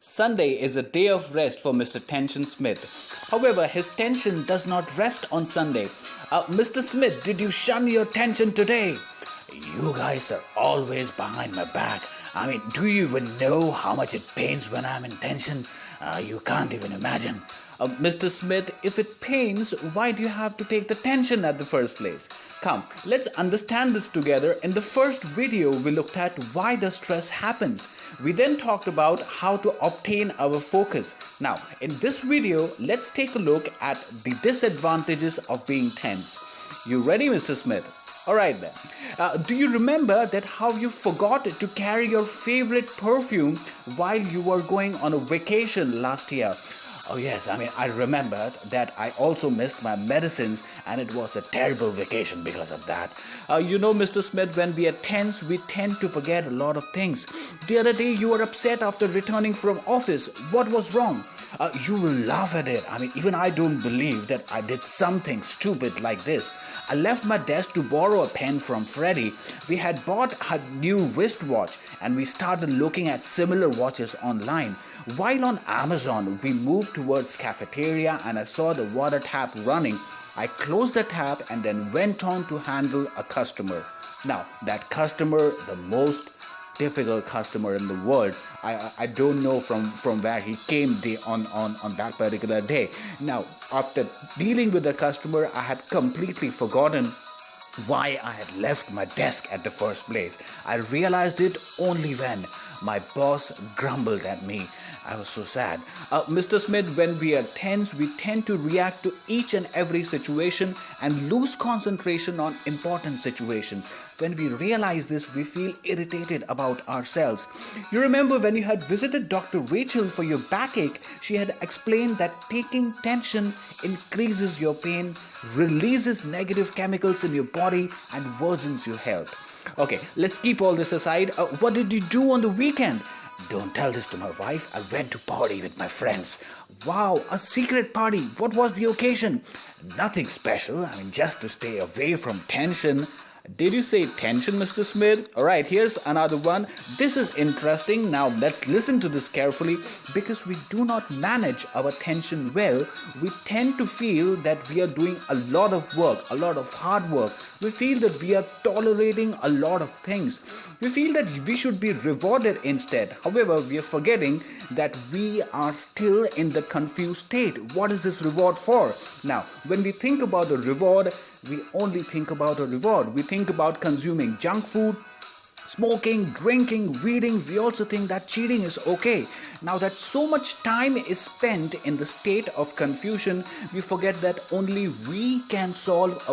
Sunday is a day of rest for Mr. Tension Smith. However, his tension does not rest on Sunday. Mr. Smith, did you shun your tension today? You guys are always behind my back. Do you even know how much it pains when I'm in tension? You can't even imagine. Mr. Smith, if it pains, why do you have to take the tension at the first place? Come, let's understand this together. In the first video, we looked at why the stress happens. We then talked about how to obtain our focus. Now, in this video, let's take a look at the disadvantages of being tense. You ready, Mr. Smith? Alright then. Do you remember that how you forgot to carry your favorite perfume while you were going on a vacation last year? Oh yes, I remembered that I also missed my medicines and it was a terrible vacation because of that. Mr. Smith, when we are tense, we tend to forget a lot of things. The other day you were upset after returning from office. What was wrong? You will laugh at it. Even I don't believe that I did something stupid like this. I left my desk to borrow a pen from Freddie. We had bought a new wristwatch and we started looking at similar watches online. While on Amazon, we moved towards cafeteria and I saw the water tap running. I closed the tap and then went on to handle a customer. Now, that customer, the most difficult customer in the world. I don't know from where he came on that particular day. Now, after dealing with the customer, I had completely forgotten why I had left my desk at the first place. I realized it only when my boss grumbled at me. I was so sad. Mr. Smith, when we are tense, we tend to react to each and every situation and lose concentration on important situations. When we realize this, we feel irritated about ourselves. You remember when you had visited Dr. Rachel for your backache, she had explained that taking tension increases your pain, releases negative chemicals in your body, and worsens your health. Okay, let's keep all this aside. What did you do on the weekend? Don't tell this to my wife. I went to party with my friends. Wow, a secret party. What was the occasion? Nothing special. Just to stay away from tension. Did you say tension, Mr. Smith? Alright, here's another one. This is interesting. Now let's listen to this carefully. Because we do not manage our tension well, we tend to feel that we are doing a lot of work, a lot of hard work. We feel that we are tolerating a lot of things. We feel that we should be rewarded instead. However, we are forgetting that we are still in the confused state. What is this reward for? Now, when we think about a reward, we only think about a reward. We think about consuming junk food, smoking, drinking, reading. We also think that cheating is okay. Now that so much time is spent in the state of confusion, we forget that only we can solve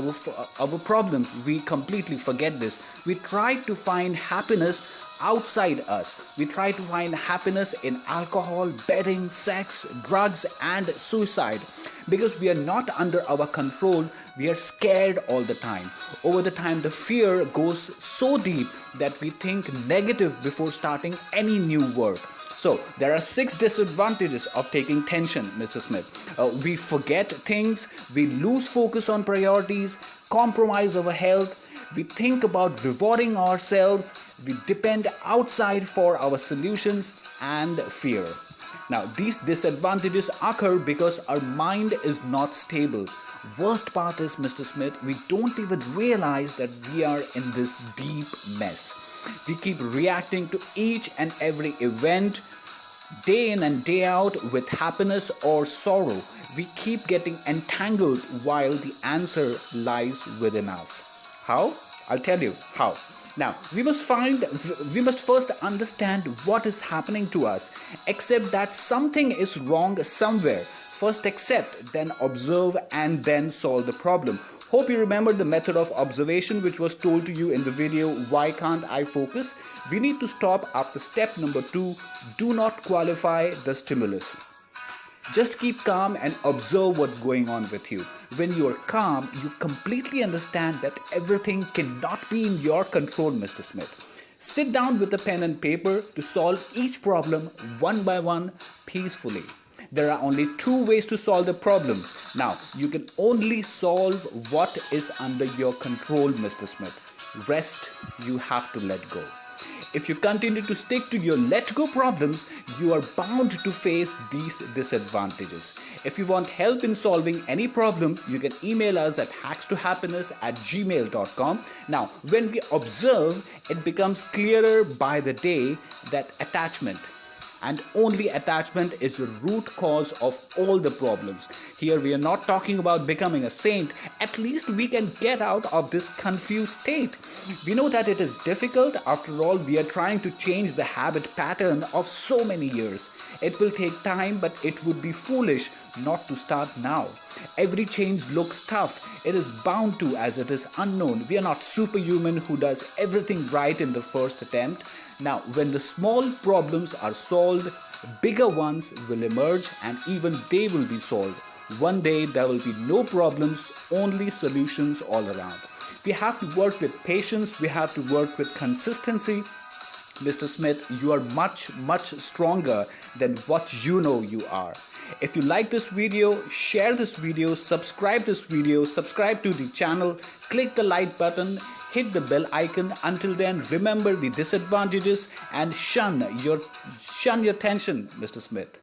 our problems. We completely forget this. We try to find happiness outside us. We try to find happiness in alcohol, betting, sex, drugs, and suicide. Because we are not under our control, we are scared all the time. Over the time, the fear goes so deep that we think negative before starting any new work. So, there are 6 disadvantages of taking tension, Mr. Smith. We forget things, we lose focus on priorities, compromise our health, we think about rewarding ourselves, we depend outside for our solutions, and fear. Now, these disadvantages occur because our mind is not stable. Worst part is, Mr. Smith, we don't even realize that we are in this deep mess. We keep reacting to each and every event, day in and day out, with happiness or sorrow. We keep getting entangled while the answer lies within us. How? I'll tell you how. Now, we must first understand what is happening to us. Accept that something is wrong somewhere. First accept, then observe, and then solve the problem. Hope you remember the method of observation which was told to you in the video, Why Can't I Focus? We need to stop after step number 2, do not qualify the stimulus. Just keep calm and observe what's going on with you. When you are calm, you completely understand that everything cannot be in your control, Mr. Smith. Sit down with a pen and paper to solve each problem one by one peacefully. There are only 2 ways to solve the problem. Now, you can only solve what is under your control, Mr. Smith. Rest, you have to let go. If you continue to stick to your let go problems, you are bound to face these disadvantages. If you want help in solving any problem, you can email us at hackstohappiness@gmail.com. Now, when we observe, it becomes clearer by the day that attachment and only attachment is the root cause of all the problems. Here we are not talking about becoming a saint. At least we can get out of this confused state. We know that it is difficult. After all, we are trying to change the habit pattern of so many years. It will take time, but it would be foolish not to start now. Every change looks tough. It is bound to, as it is unknown. We are not superhuman who does everything right in the first attempt. Now, when the small problems are solved, bigger ones will emerge and even they will be solved. One day there will be no problems, only solutions all around. We have to work with patience, we have to work with consistency. Mr. Smith, you are much, much stronger than what you know you are. If you like this video, share this video, subscribe to the channel, click the like button, hit the bell icon. Until then, remember the disadvantages and shun your tension, Mr. Smith.